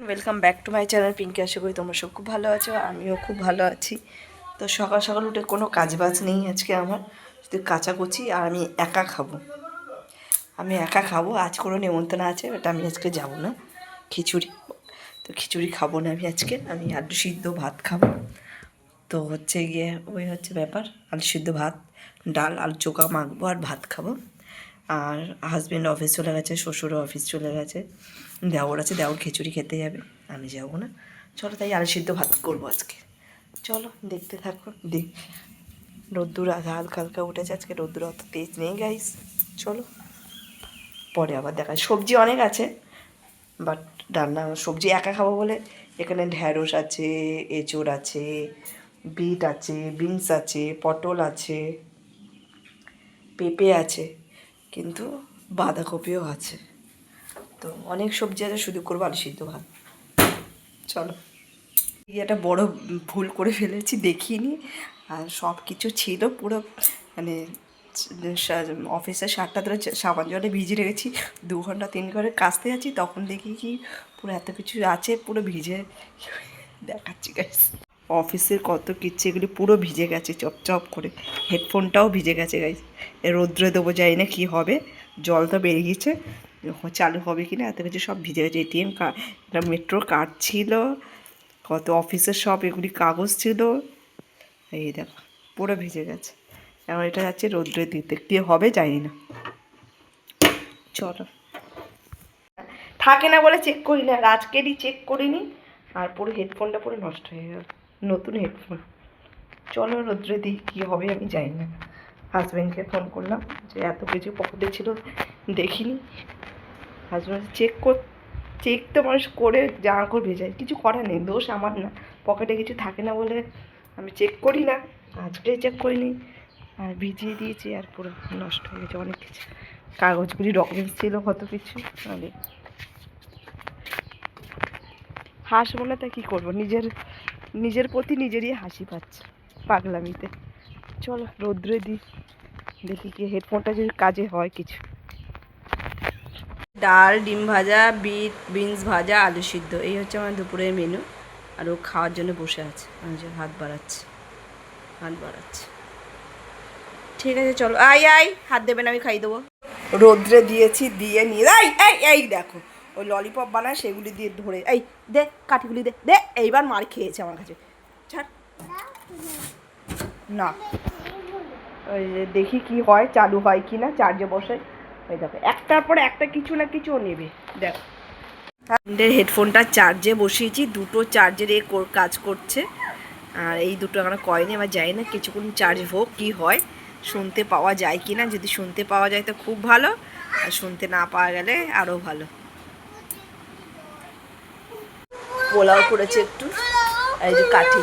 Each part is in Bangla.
Welcome back to my channel Pinky. আশা করি তোমরা সব খুব ভালো আছো, আমিও খুব ভালো আছি। তো সকাল সকাল উঠে কোনো কাজ বাজ নেই আজকে আমার, শুধু কাচাকুচি। আর আমি একা খাবো। আজ কোনো নেমন্তন্ন আছে, ওটা আমি আজকে যাবো না। খিচুড়ি, তো খিচুড়ি খাবো না আমি আলু সিদ্ধ ভাত খাবো। তো হচ্ছে গিয়ে ওই হচ্ছে ব্যাপার, আলু সিদ্ধ ভাত, ডাল, আলু চোখা মাখবো আর ভাত খাবো। আর হাজব্যান্ড অফিস চলে গেছে, শ্বশুরও অফিস চলে গেছে, দেওর আছে, দেওর খিচুড়ি খেতে যাবে, আমি যাবো না। চলো তাই আলু সিদ্ধ ভাত করবো আজকে। চলো দেখতে থাকো। রোদ্দুর হালকা হালকা উঠেছে, আজকে রোদ্দুর অত তেজ নেই গাইস। চলো পরে আবার দেখা। সবজি অনেক আছে, বাট রান্না সবজি একা খাবো বলে এখানে ঢ্যাঁড়স আছে, এঁচোড় আছে, বিট আছে, বিনস আছে, পটল আছে, পেঁপে আছে, কিন্তু বাঁধাকপিও আছে। তো অনেক সবজি আছে, শুধু করবো আলু সিদ্ধ ভাত। চলো। একটা বড় ভুল করে ফেলেছি, দেখিনি। আর সব কিছু ছিল পুরো, মানে অফিসের 7টা ধরে সাবান জলে ভিজে রেখেছি, 2 ঘন্টা 3 ঘন্টা কাচতে যাচ্ছি, তখন দেখি কি পুরো এত কিছু আছে পুরো ভিজে। দেখাচ্ছি গাইস, অফিসের কত কিচ্ছে, এগুলি পুরো ভিজে গেছে চপচপ করে। হেডফোনটাও ভিজে গেছে গাইস। রোদ্রে দেবো, যাই না কী হবে। জল তো বেরিয়ে গেছে, চালু হবে কি না, এত কিছু সব ভিজে গেছে। এটিএম কার্ড, একটা মেট্রোর কার্ড ছিল, কত অফিসের সব এগুলি কাগজ ছিল। এই দেখো পুরো ভিজে গেছে। এখন এটা যাচ্ছে রোদ্রে দিতে, কী হবে জানি না। চলো, থাকে না বলে চেক করি না, আজকেরই চেক করিনি। আর পুরো হেডফোনটা পুরো নষ্ট হয়ে গেল, নতুন হেডফোন। চলো রোদ্রে দিই, কী হবে আমি জানি না। হাজব্যান্ডকে ফোন করলাম যে এত কিছু পকেটে ছিল দেখিনি। হাজব্যান্ড চেক তো মানুষ করে জামা কাপড় ভেজায়, কিছু করার নেই, দোষ আমার না। পকেটে কিছু থাকে না বলে আমি চেক করি না, আজকে চেক করিনি। আর ভিজিয়ে দিয়েছি, আর পুরো নষ্ট হয়ে গেছে অনেক কিছু। কাগজগুলি ডকুমেন্টস ছিল কত কিছু। আমি হাসবো না, তা কী করবো, নিজের প্রতি নিজেরই হাসি পাচ্ছে পাগলামিতে। চলো রোদ্রে দিই, দেখি কি হেডফোনটা যদি কাজে হয় কিছু। ডাল, ডিম ভাজা, বিনস ভাজা, আলু সিদ্ধ, এই হচ্ছে আমার দুপুরের মেনু। আর ও খাওয়ার জন্য বসে আছে, আমি যে হাত বাড়াচ্ছি। ঠিক আছে চলো, আই হাত দেবেন, আমি খাই দেবো। রোদ্রে দিয়েছি, দিয়ে নিয়ে এই দেখো, ওই ললিপপ বানায় সেগুলি দিয়ে ধরে, এই দে কাঠিগুলি দে এইবার মার খেয়েছে আমার কাছে। ছাড় না, ওই দেখি কি হয়, চালু হয় কি না, চার্জে বসে। ওই দেখো একটার পর একটা কিছু না কিছু নেবে। দেখো হেডফোনটা চার্জে বসিয়েছি, দুটো চার্জের কাজ করছে। আর এই দুটো আমরা কয়েনি, আমার যাই না, কিছুক্ষণ চার্জ হোক, কি হয়, শুনতে পাওয়া যায় কি না। যদি শুনতে পাওয়া যায় তো খুব ভালো, আর শুনতে না পাওয়া গেলে আরও ভালো। পোলাও করেছে একটু, এই যে কাঠি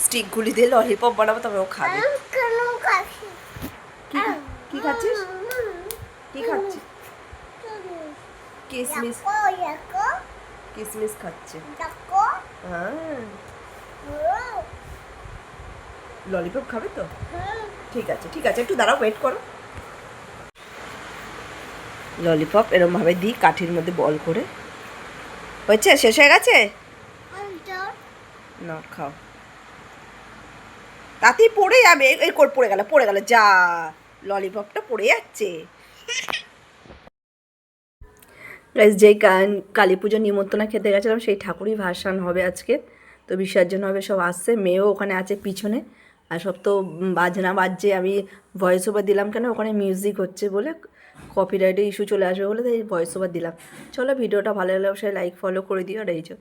স্টিকগুলি দিয়ে ললিপপ বানাবো, তবে ও খাবে। কি খাচ্ছিস, কি খাচ্ছিস? কিসমিস, কিসমিস খাচ্ছে। হ্যাঁ, ললিপপ খাবে তো, ঠিক আছে একটু দাঁড়াও, ওয়েট করো। ললিপপ এরমভাবে দিই কাঠির মধ্যে বল করে। হয়েছে, শেষ হয়ে গেছে না, খাও, তাতেই পড়ে যাবে। এই পড়ে গেল যা, ললিপপটা পড়ে যাচ্ছে। যেই কালী পুজো নিমন্ত্রণা খেতে গেছিলাম, সেই ঠাকুরই ভাসান হবে আজকে। তো বিসর্জন হবে, সব আসছে, মেয়েও ওখানে আছে পিছনে। আর সব তো বাজনা বাজছে, আমি ভয়েস ওভার দিলাম কেন, ওখানে মিউজিক হচ্ছে বলে, কপিরাইটের ইস্যু চলে আসবে বলে, তাই ভয়েস ওভার দিলাম। চলো ভিডিওটা ভালো লাগলে অবশ্যই লাইক ফলো করে দিও। আর এই যে